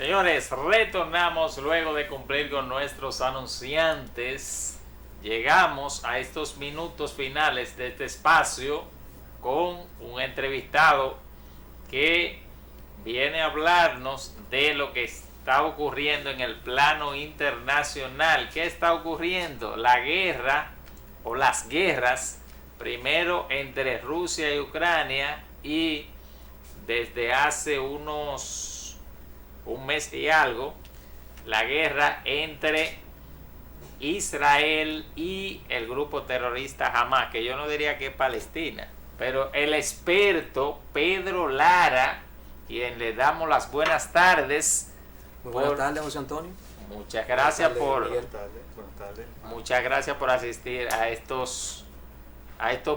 Señores, retornamos luego de cumplir con nuestros anunciantes. Llegamos a estos minutos finales de este espacio con un entrevistado que viene a hablarnos de lo que está ocurriendo en el plano internacional. ¿Qué está ocurriendo? La guerra o las guerras, primero entre Rusia y Ucrania, y desde hace un mes y algo, la guerra entre Israel y el grupo terrorista Hamas, que yo no diría que es Palestina, pero el experto Pedro Lara, quien le damos las buenas tardes. Muy buenas tardes, José Antonio. Muchas gracias Buenas tardes. Muchas gracias por asistir a estos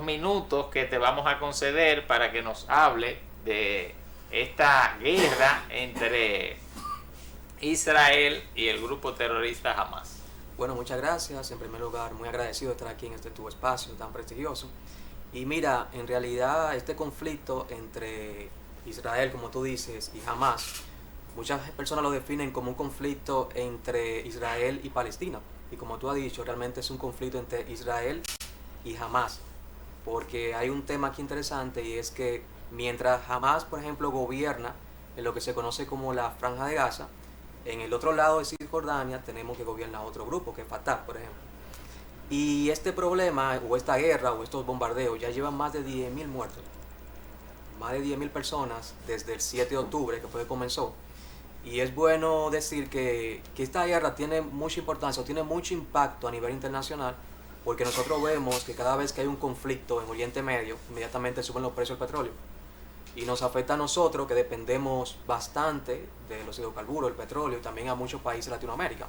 minutos que te vamos a conceder para que nos hable de esta guerra entre Israel y el grupo terrorista Hamas. Bueno, muchas gracias. En primer lugar, muy agradecido de estar aquí en este tu espacio tan prestigioso. Y mira, en realidad este conflicto entre Israel, como tú dices, y Hamas, muchas personas lo definen como un conflicto entre Israel y Palestina. Y como tú has dicho, realmente es un conflicto entre Israel y Hamas. Porque hay un tema aquí interesante, y es que mientras Hamas, por ejemplo, gobierna en lo que se conoce como la Franja de Gaza, en el otro lado de Cisjordania tenemos que gobierna otro grupo, que es Fatah, por ejemplo. Y este problema, o esta guerra, o estos bombardeos, ya llevan más de 10.000 muertos. Más de 10.000 personas desde el 7 de octubre, que fue que comenzó. Y es bueno decir que esta guerra tiene mucha importancia, tiene mucho impacto a nivel internacional, porque nosotros vemos que cada vez que hay un conflicto en Oriente Medio, inmediatamente suben los precios del petróleo. Y nos afecta a nosotros, que dependemos bastante de los hidrocarburos, el petróleo, y también a muchos países de Latinoamérica.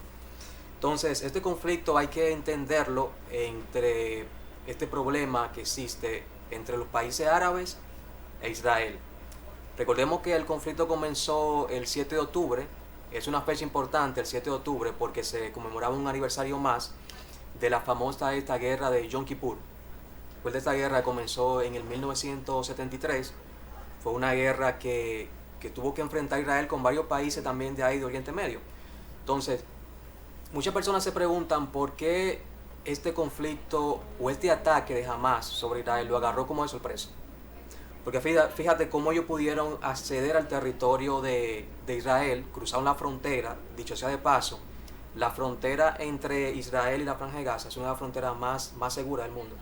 Entonces, este conflicto hay que entenderlo entre este problema que existe entre los países árabes e Israel. Recordemos que el conflicto comenzó el 7 de octubre, es una fecha importante el 7 de octubre porque se conmemoraba un aniversario más de la famosa esta guerra de Yom Kippur. Después de esta guerra comenzó en el 1973, fue una guerra que tuvo que enfrentar a Israel con varios países también de ahí de Oriente Medio. Entonces, muchas personas se preguntan por qué este conflicto o este ataque de Hamas sobre Israel lo agarró como de sorpresa. Porque fíjate cómo ellos pudieron acceder al territorio de Israel, cruzaron la frontera, dicho sea de paso, la frontera entre Israel y la Franja de Gaza es una de las fronteras más seguras del mundo.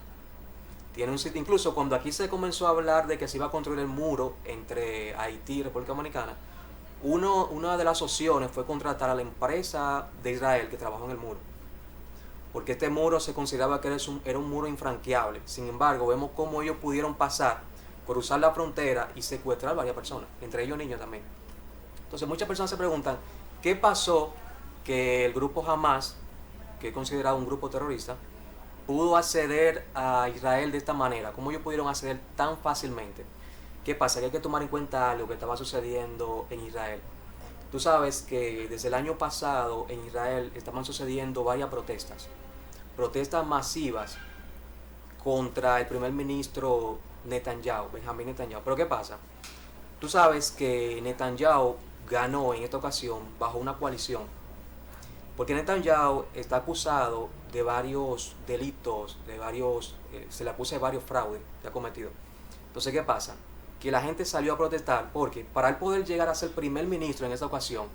Tiene un sitio, incluso cuando aquí se comenzó a hablar de que se iba a construir el muro entre Haití y República Dominicana, una de las opciones fue contratar a la empresa de Israel que trabajó en el muro. Porque este muro se consideraba que era un muro infranqueable. Sin embargo, vemos cómo ellos pudieron pasar, cruzar la frontera y secuestrar a varias personas, entre ellos niños también. Entonces muchas personas se preguntan, ¿qué pasó que el grupo Hamas, que es considerado un grupo terrorista, pudo acceder a Israel de esta manera? ¿Cómo ellos pudieron acceder tan fácilmente? ¿Qué pasa? Que hay que tomar en cuenta algo que estaba sucediendo en Israel. Tú sabes que desde el año pasado en Israel estaban sucediendo varias protestas masivas contra el primer ministro Netanyahu, Benjamín Netanyahu. Pero ¿qué pasa? Tú sabes que Netanyahu ganó en esta ocasión bajo una coalición, porque Netanyahu está acusado de varios delitos, se le acusa de varios fraudes que ha cometido. Entonces, ¿qué pasa? Que la gente salió a protestar porque para él poder llegar a ser primer ministro en esta ocasión,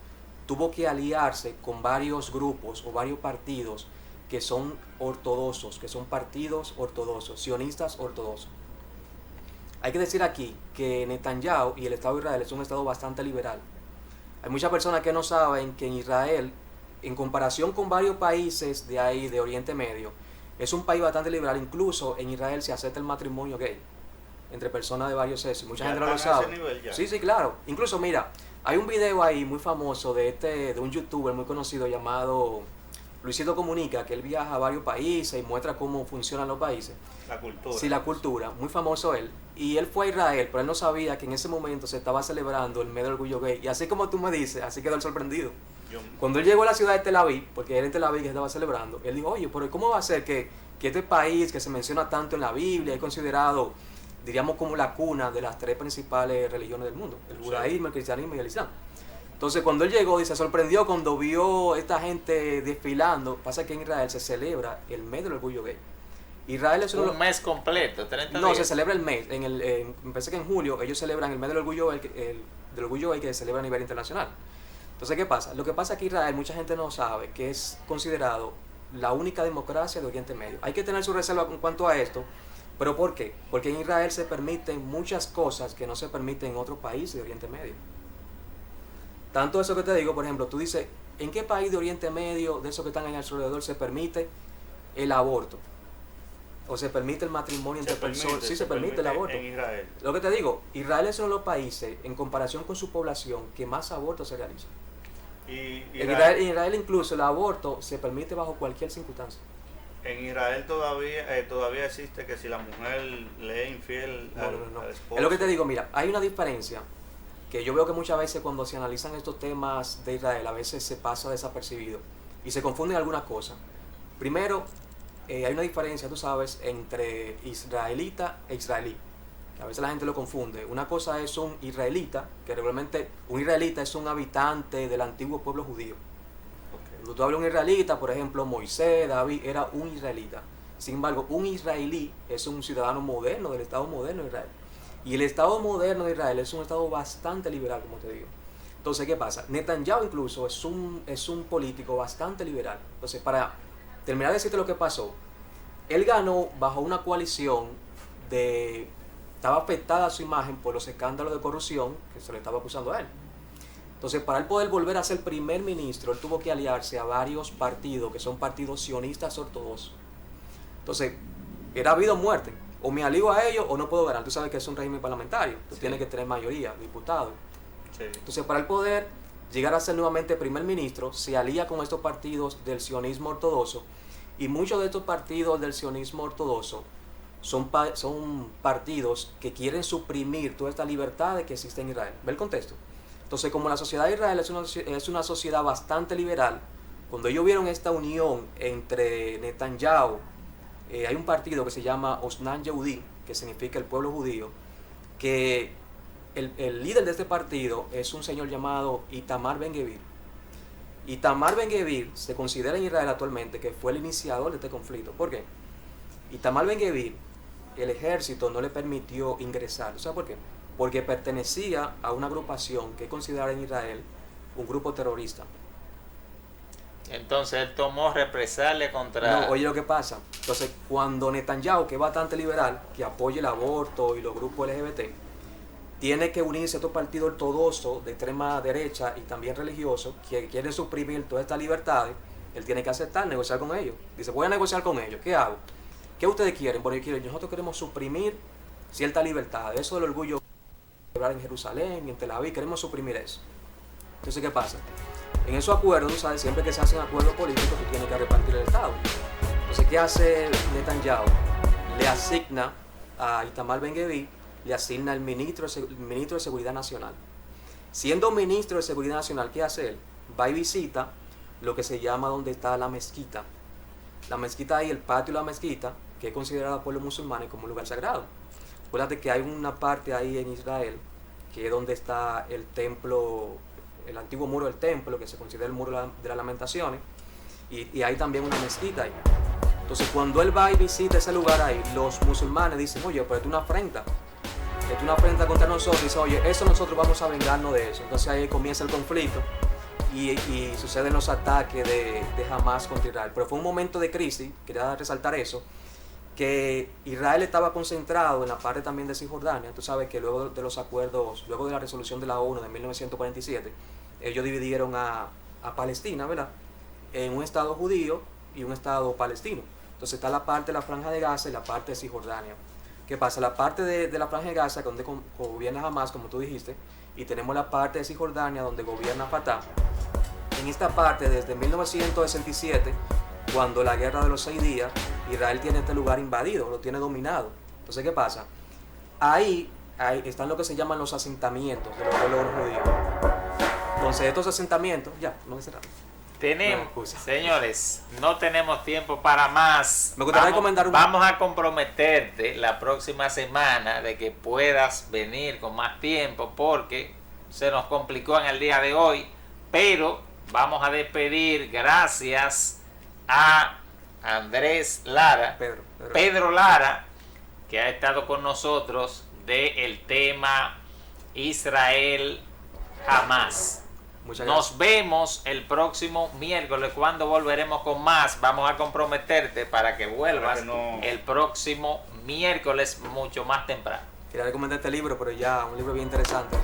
tuvo que aliarse con varios grupos o varios partidos que son ortodoxos, que son partidos ortodoxos, sionistas ortodoxos. Hay que decir aquí que Netanyahu y el Estado de Israel es un Estado bastante liberal. Hay muchas personas que no saben que en Israel, en comparación con varios países de ahí, de Oriente Medio, es un país bastante liberal. Incluso en Israel se acepta el matrimonio gay entre personas de varios sexos. Mucha gente no lo sabe. Sí, claro. Incluso, mira, hay un video ahí muy famoso de un youtuber muy conocido llamado Luisito Comunica, que él viaja a varios países y muestra cómo funcionan los países. La cultura. Sí, la cultura. Muy famoso él. Y él fue a Israel, pero él no sabía que en ese momento se estaba celebrando el mes del orgullo gay. Y así como tú me dices, así quedó él sorprendido. Cuando él llegó a la ciudad de Tel Aviv, porque era en Tel Aviv que estaba celebrando, él dijo, oye, pero ¿cómo va a ser que este país que se menciona tanto en la Biblia es considerado, diríamos, como la cuna de las tres principales religiones del mundo? El judaísmo, el cristianismo y el islam. Entonces cuando él llegó y se sorprendió cuando vio esta gente desfilando, pasa que en Israel se celebra el mes del orgullo gay. Israel es un mes completo, 30 no, días. se celebra el mes. Me parece que en julio ellos celebran el mes del orgullo gay, del orgullo gay que se celebra a nivel internacional. Entonces, ¿qué pasa? Lo que pasa es que Israel, mucha gente no sabe que es considerado la única democracia de Oriente Medio. Hay que tener su reserva en cuanto a esto, pero ¿por qué? Porque en Israel se permiten muchas cosas que no se permiten en otros países de Oriente Medio. Tanto eso que te digo, por ejemplo, tú dices, ¿en qué país de Oriente Medio, de esos que están en alrededor, se permite el aborto? ¿O se permite el matrimonio entre personas? Sí, se permite el aborto. En Israel. Lo que te digo, Israel es uno de los países, en comparación con su población, que más abortos se realizan. En Israel incluso el aborto se permite bajo cualquier circunstancia. En Israel todavía existe que si la mujer le es infiel al esposo. Es lo que te digo, mira, hay una diferencia que yo veo que muchas veces cuando se analizan estos temas de Israel, a veces se pasa desapercibido y se confunden algunas cosas. Primero, hay una diferencia, tú sabes, entre israelita e israelí. A veces la gente lo confunde. Una cosa es un israelita, que regularmente un israelita es un habitante del antiguo pueblo judío. Okay. Cuando tú hablas de un israelita, por ejemplo, Moisés, David, era un israelita. Sin embargo, un israelí es un ciudadano moderno del Estado moderno de Israel. Y el Estado moderno de Israel es un Estado bastante liberal, como te digo. Entonces, ¿qué pasa? Netanyahu incluso es un político bastante liberal. Entonces, para terminar de decirte lo que pasó, él ganó bajo una coalición de... Estaba afectada su imagen por los escándalos de corrupción que se le estaba acusando a él. Entonces, para él poder volver a ser primer ministro, él tuvo que aliarse a varios partidos, que son partidos sionistas ortodoxos. Entonces, era vida o muerte. O me alío a ellos o no puedo ganar. Tú sabes que es un régimen parlamentario. Tú tienes que tener mayoría, diputados. Sí. Entonces, para él poder llegar a ser nuevamente primer ministro, se alía con estos partidos del sionismo ortodoxo. Y muchos de estos partidos del sionismo ortodoxo son partidos que quieren suprimir toda esta libertad que existe en Israel. ¿Ve el contexto? Entonces, como la sociedad de Israel es una sociedad bastante liberal, cuando ellos vieron esta unión entre Netanyahu, hay un partido que se llama Osnan Yehudi, que significa el pueblo judío, que el líder de este partido es un señor llamado Itamar Ben-Gvir. Itamar Ben-Gvir se considera en Israel actualmente que fue el iniciador de este conflicto. ¿Por qué? Itamar Ben-Gvir, el ejército no le permitió ingresar. ¿Sabes por qué? Porque pertenecía a una agrupación que es considerada en Israel un grupo terrorista. Entonces él tomó represalia contra... No, oye lo que pasa. Entonces, cuando Netanyahu, que es bastante liberal, que apoya el aborto y los grupos LGBT, tiene que unirse a estos partidos ortodoxos de extrema derecha y también religiosos que quieren suprimir todas estas libertades, él tiene que aceptar, negociar con ellos. Dice, voy a negociar con ellos. ¿Qué hago? ¿Qué ustedes quieren? Bueno, nosotros queremos suprimir cierta libertad. Eso del orgullo en Jerusalén y en Tel Aviv, queremos suprimir eso. Entonces, ¿qué pasa? En esos acuerdos, tú sabes, siempre que se hacen acuerdos políticos, tú tienes que repartir el Estado. Entonces, ¿qué hace Netanyahu? Le asigna a Itamar Ben-Gvir, le asigna el ministro de Seguridad Nacional. Siendo ministro de Seguridad Nacional, ¿qué hace él? Va y visita lo que se llama donde está la mezquita. La mezquita ahí, el patio de la mezquita, que es considerada por los musulmanes como un lugar sagrado. Acuérdate que hay una parte ahí en Israel, que es donde está el templo, el antiguo muro del templo, que se considera el muro de las lamentaciones, y hay también una mezquita ahí. Entonces, cuando él va y visita ese lugar ahí, los musulmanes dicen, oye, pero es una afrenta contra nosotros. Dicen, oye, eso nosotros vamos a vengarnos de eso. Entonces ahí comienza el conflicto y suceden los ataques de Hamas contra Israel. Pero fue un momento de crisis, quería resaltar eso, que Israel estaba concentrado en la parte también de Cisjordania. Tú sabes que luego de los acuerdos, luego de la resolución de la ONU de 1947, ellos dividieron a Palestina, ¿verdad?, en un estado judío y un estado palestino. Entonces está la parte de la Franja de Gaza y la parte de Cisjordania. ¿Qué pasa? La parte de la Franja de Gaza, donde gobierna Hamas, como tú dijiste, y tenemos la parte de Cisjordania, donde gobierna Fatah. En esta parte, desde 1967, cuando la guerra de los 6 días, Israel tiene este lugar invadido, lo tiene dominado. Entonces, ¿qué pasa? Ahí están lo que se llaman los asentamientos de los pueblos judíos. Entonces, estos asentamientos, ya, no me cerramos. Señores, no tenemos tiempo para más. Me gustaría recomendar vamos a comprometerte la próxima semana de que puedas venir con más tiempo, porque se nos complicó en el día de hoy, pero vamos a despedir gracias a Andrés Lara, Pedro Lara, que ha estado con nosotros del tema Israel-Hamas. Nos vemos el próximo miércoles, cuando volveremos con más. Vamos a comprometerte para que vuelvas el próximo miércoles mucho más temprano. Quería recomendar este libro, pero ya un libro bien interesante.